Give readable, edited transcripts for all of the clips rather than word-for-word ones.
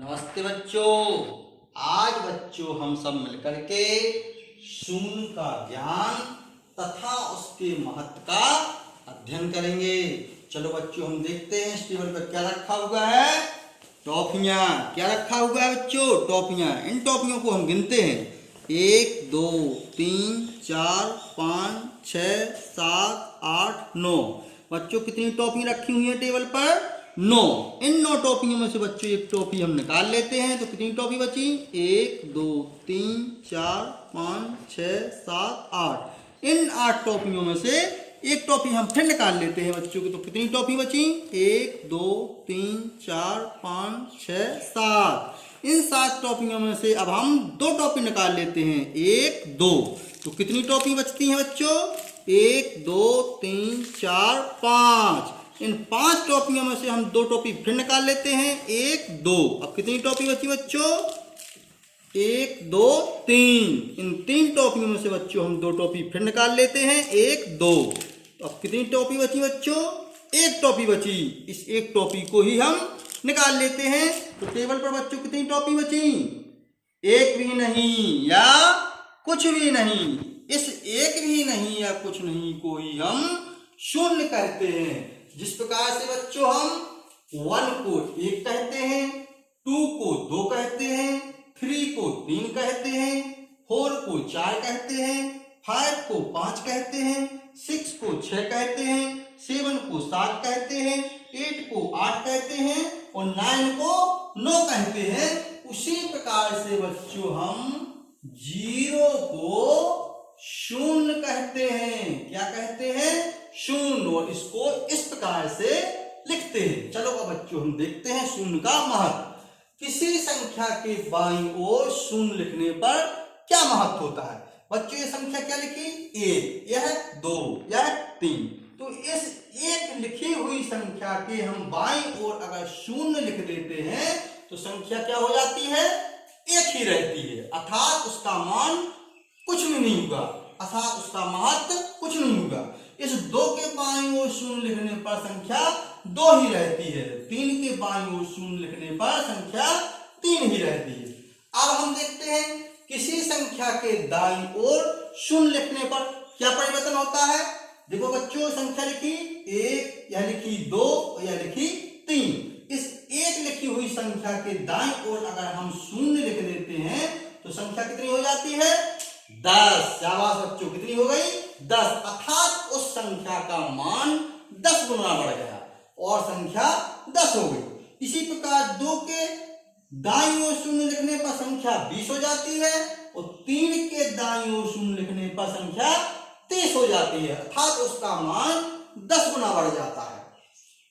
नमस्ते बच्चों। आज बच्चों हम सब मिलकर के शून्य का ज्ञान तथा उसके महत्व का अध्ययन करेंगे। चलो बच्चों हम देखते हैं इस टेबल पर क्या रखा हुआ है। टॉफियां। क्या रखा हुआ है बच्चों? टॉफियां। इन टॉफियों को हम गिनते हैं 1 2 3 4 5 6 7 8 9। बच्चों कितनी टॉफी रखी हुई है टेबल पर? 9। इन 9 टॉफियों में से बच्चों एक टॉफी हम निकाल लेते हैं। तो कितनी टॉफी बची? 1 2 3 4 5 6 7 8। इन 8 टॉफियों में से एक टॉफी हम फिर निकाल लेते हैं बच्चों की। तो कितनी टॉफी बची? 1 2 3 4 5 6 7। इन 7 टॉफियों में से अब हम 2 टॉफी निकाल लेते हैं 1 2। तो कितनी टॉफी बचती हैं बच्चों? 1 2 3 4 5। इन 5 टॉफियों में से हम 2 टॉफी फिर निकाल लेते हैं 1 2। अब कितनी टॉफी बची बच्चों? 1 2 3। इन 3 टॉफियों में से बच्चों हम 2 टॉफी फिर निकाल लेते हैं 1 2। अब कितनी टॉफी बची बच्चों? एक टॉफी बची। इस एक टॉफी को ही हम निकाल लेते हैं। तो टेबल पर बच्चों कितनी टॉफी बची? एक भी नहीं या कुछ भी नहीं। इस एक भी नहीं या कुछ नहीं को ही हम शून्य कहते हैं। जिस प्रकार से बच्चों हम 1 को 1 कहते हैं, 2 को 2 कहते हैं, 3 को 3 कहते हैं, 4 को 4 कहते हैं, 5 को 5 कहते हैं, 6 को 6 कहते हैं, 7 को 7 कहते हैं, 8 को 8 कहते हैं और 9 को 9 कहते हैं। उसी प्रकार से बच्चों हम 0 को शून्य कहते हैं। क्या कहते हैं? शून्य। और इसको इस प्रकार से लिखते हैं। चलो अब बच्चों हम देखते हैं शून्य का महत्व। किसी संख्या के बाईं ओर शून्य लिखने पर क्या महत्व होता है? बच्चों ये संख्या क्या लिखी? 1, यह 2, यह 3। तो इस एक लिखी हुई संख्या के हम बाईं ओर अगर शून्य लिख देते हैं तो संख्या क्या हो जाती है? एक ही रहती है। अर्थात उसका मान कुछ भी नहीं होगा, अर्थात उसका महत्व कुछ नहीं होगा। इस 2 के बाईं ओर शून्य लिखने पर संख्या 2 ही रहती है। 3 के बाईं ओर शून्य लिखने पर संख्या 3 ही रहती है। अब हम देखते हैं किसी संख्या के दाईं ओर शून्य लिखने पर क्या परिवर्तन होता है। देखो बच्चों संख्या लिखी 1, यह लिखी 2 और यह लिखी 3। इस एक लिखी हुई संख्या के दाईं ओर अगर हम शून्य लिख देते हैं तो संख्या कितनी हो जाती है? 10। शाबाश बच्चों, कितनी हो गई? 10। अर्थात उस संख्या का मान 10 गुना बढ़ गया और संख्या 10 हो गई। इसी प्रकार 2 के दाईं ओर शून्य लिखने पर संख्या 20 हो जाती है और 3 के दाईं ओर शून्य लिखने पर संख्या 30 हो जाती है। अर्थात उसका मान 10 गुना बढ़ जाता है।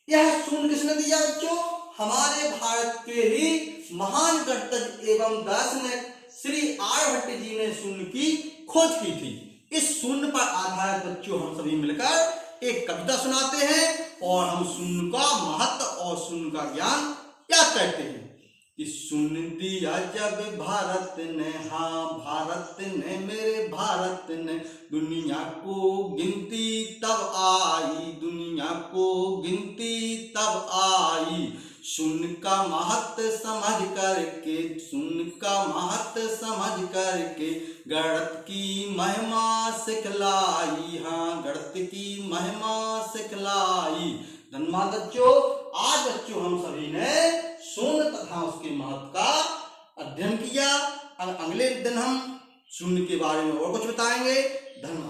यह शून्य किसने दिया बच्चों? हमारे भारत के ही महान गणितज्ञ एवं दार्शनिक श्री आर्यभट्ट जी ने शून्य की खोज की थी। इस शून्य पर आधारित बच्चों हम सभी मिलकर एक कविता सुनाते हैं और हम शून्य का महत्व और शून्य का ज्ञान याद करते हैं। कि शून्य दिया जब भारत ने, हाँ भारत ने, मेरे भारत ने, दुनिया को गिनती तब आई, दुनिया को गिनती तब आई। शून्य का महत्व समझ करके, शून्य का महत्व समझ करके गणित की महिमा सिखलाई, हाँ गणित की महिमा सिखलाई। धन्यवाद बच्चों। आज बच्चों हम सभी ने शून्य तथा उसके महत्व का अध्ययन किया। अब अगले दिन हम शून्य के बारे में और कुछ बताएंगे। धन्यवाद।